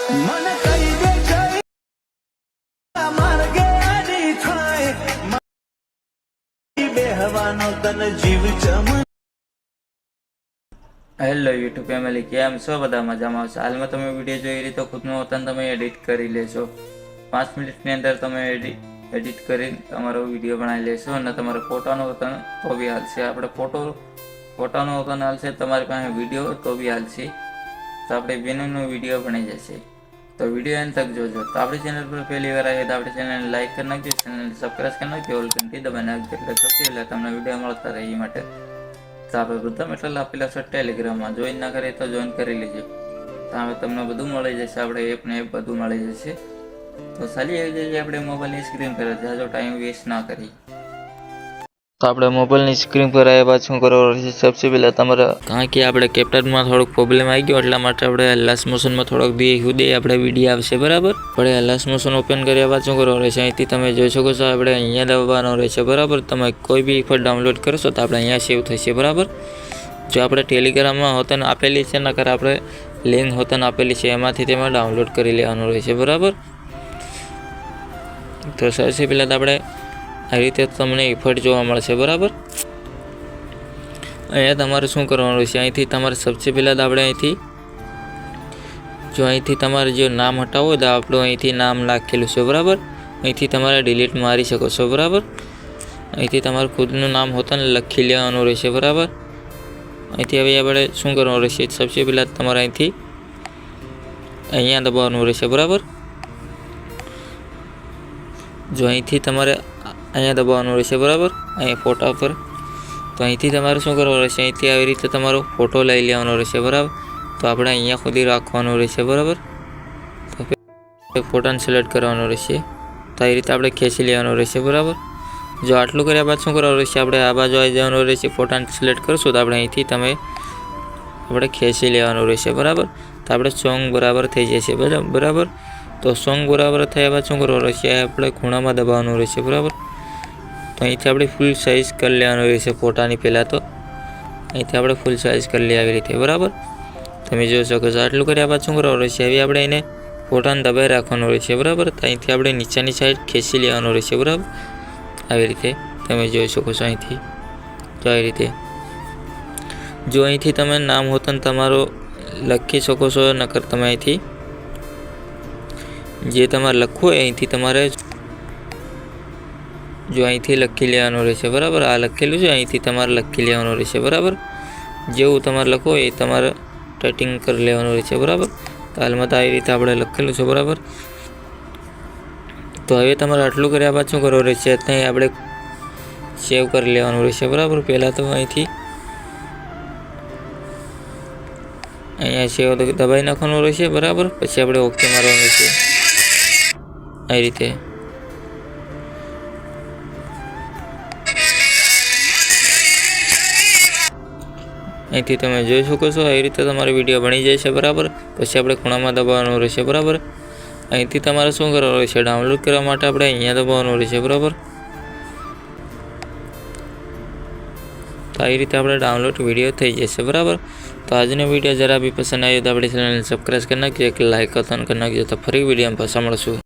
મને કહી દે જઈ માર્ગે આડી થાય બેહવાનો તન જીવ ચમ. હેલો યુટ્યુબ ફેમિલી, કેમ છો? બધા મજામાં આવશે. હાલમાં તમે વિડીયો જોઈ રહી તો ખુદનું વતન તમે એડિટ કરી લેશો. 5 મિનિટની અંદર તમે એડિટ કરીને તમારો વિડીયો બનાવી લેશો અને તમારે ફોટાનું વતન તો બી હાલશે. આપણે ફોટાનું વતન હાલશે, તમારી પાસે વિડીયો તો બી હાલશે. તો આપણે બેનનો વિડીયો બની જશે. તો વિડીયો એન્ડ તક જોજો. તો આપણી ચેનલ પર પહેલી વાર આવીએ તો આપણી ચેનલને લાઈક કરી નાખજો, ચેનલને સબસ્ક્રાઈબ કરી નાખજો, ઓલ ઘંટી દબાવી નાખજો એટલે સૌથી પહેલાં તમને વિડીયો મળતા રહે એ માટે. તો આપણે બધા એટલે આપેલા છે ટેલિગ્રામમાં. જોઈન ના કરીએ તો જોઈન કરી લેજો. તો હવે તમને બધું મળી જશે, આપણે એપને એપ બધું મળી જશે. તો ચાલી આવી જઈએ આપણે મોબાઈલની સ્ક્રીન પર. જાજો ટાઈમ વેસ્ટ ના કરી. તો આપણે મોબાઈલની સ્ક્રીન પર આવ્યા બાદ શું કરવાનું છે? સૌથી પહેલાં તમારે કારણ કે આપણે કેપ્ટનમાં થોડોક પ્રોબ્લેમ આવી ગયો એટલા માટે આપણે લાસ્ટ મોશનમાં થોડોક સુધી આપણે વિડીયો આવશે, બરાબર. આપણે લાસ્ટ મોશન ઓપન કર્યા બાદ શું કરવાનું રહેશે? અહીંથી તમે જોઈ શકો છો આપણે અહીંયા દબાવવાનો રહેશે, બરાબર. તમે કોઈ બી ફોટો ડાઉનલોડ કરશો તો આપણે અહીંયા સેવ થશે, બરાબર. જો આપણે ટેલિગ્રામમાં હોતન આપેલી છે નકર આપણે લિંક હોતન આપેલી છે એમાંથી તેમાં ડાઉનલોડ કરી લેવાનું રહેશે, બરાબર. તો સૌથી પહેલાં તો આપણે આ રીતે તમને ઇફેક્ટ જોવા મળશે, બરાબર. અહીંયા તમારે શું કરવાનું રહેશે? અહીંથી તમારે સૌથી પહેલાં આપણે અહીંથી તમારે જો નામ હટાવવું હોય તો આપણું અહીંથી નામ લખેલું છે, બરાબર. અહીંથી તમારે ડિલીટ મારી શકો છો, બરાબર. અહીંથી તમારું ખુદનું નામ હોતું ને લખી લેવાનું રહેશે, બરાબર. અહીંથી હવે આપણે શું કરવાનું રહેશે? સૌથી પહેલાં તમારે અહીંયા દબાવવાનું રહેશે, બરાબર. જો અહીંથી તમારે અહીંયા દબાવવાનું રહેશે, બરાબર. અહીંયા ફોટા પર. તો અહીંથી તમારે શું કરવાનું રહેશે? અહીંથી આવી રીતે તમારો ફોટો લઈ લેવાનો રહેશે, બરાબર. તો આપણે અહીંયા સુધી રાખવાનું રહેશે, બરાબર. તો ફોટાને સિલેક્ટ કરવાનો રહેશે. તો આવી રીતે આપણે ખેંચી લેવાનો રહેશે, બરાબર. જો આટલું કર્યા બાદ શું કરવાનું રહેશે? આપણે આ બાજુ આવી જવાનું રહેશે. ફોટાને સિલેક્ટ કરશું તો આપણે અહીંથી આપણે ખેંચી લેવાનું રહેશે, બરાબર. તો આપણે સોંગ બરાબર થઈ જશે, બરાબર. તો સોંગ બરાબર થયા બાદ શું કરવાનું રહેશે? આપણે ખૂણામાં દબાવવાનું રહેશે, બરાબર. તો અહીંથી આપણે ફૂલ સાઇઝ કરી લેવાનું રહેશે ફોટાની. પહેલાં તો અહીંથી આપણે ફૂલ સાઇઝ કરી લઈએ આવી રીતે, બરાબર. તમે જોઈ શકો છો. આટલું કર્યા બાદ શું કરવાનું રહેશે? હવે આપણે એને ફોટાને દબાઈ રાખવાનું રહેશે, બરાબર. તો અહીંથી આપણે નીચેની સાઈડ ખેંચી લેવાનું રહેશે, બરાબર. આવી રીતે તમે જોઈ શકો છો. અહીંથી તો આવી રીતે જો અહીંથી તમે નામ હોતન તમારો લખી શકો છો, નકર તમે અહીંથી જે તમારે લખવું હોય અહીંથી તમારે જો અહીંથી લખી લેવાનું રહેશે, બરાબર. આ લખેલું છે અહીંથી તમારે લખી લેવાનું રહેશે, બરાબર. જેવું તમારે લખવું હોય એ તમારે ટાઈપિંગ કરી લેવાનું રહેશે, બરાબર. તો હાલમાં તો આવી રીતે આપણે લખેલું છે, બરાબર. તો હવે તમારે આટલું કર્યા બાદ શું કરવાનું રહેશે? ત્યાં આપણે સેવ કરી લેવાનું રહેશે, બરાબર. પહેલાં તો અહીંયા સેવ દબાઈ નાખવાનું રહેશે, બરાબર. પછી આપણે ઓકે મારવાનું રહેશે આવી રીતે. અહીંથી તમે જોઈ શકો છો આવી રીતે તમારો વિડીયો બની જાય છે, બરાબર. પછી આપણે ખૂણામાં દબાવવાનું રહેશે, બરાબર. અહીંથી તમારે શું કરવાનું રહેશે? ડાઉનલોડ કરવા માટે આપણે અહીંયા દબાવવાનું રહેશે, બરાબર. તો આવી રીતે આપણે ડાઉનલોડ વિડીયો થઈ જશે, બરાબર. તો આજનો વિડીયો જરા બી પસંદ આવ્યો તો આપણી ચેનલને સબસ્ક્રાઈબ કરી નાખજો, એક લાઇક કરી નાખજો. તો ફરી વિડીયોમાં પાછા મળશું.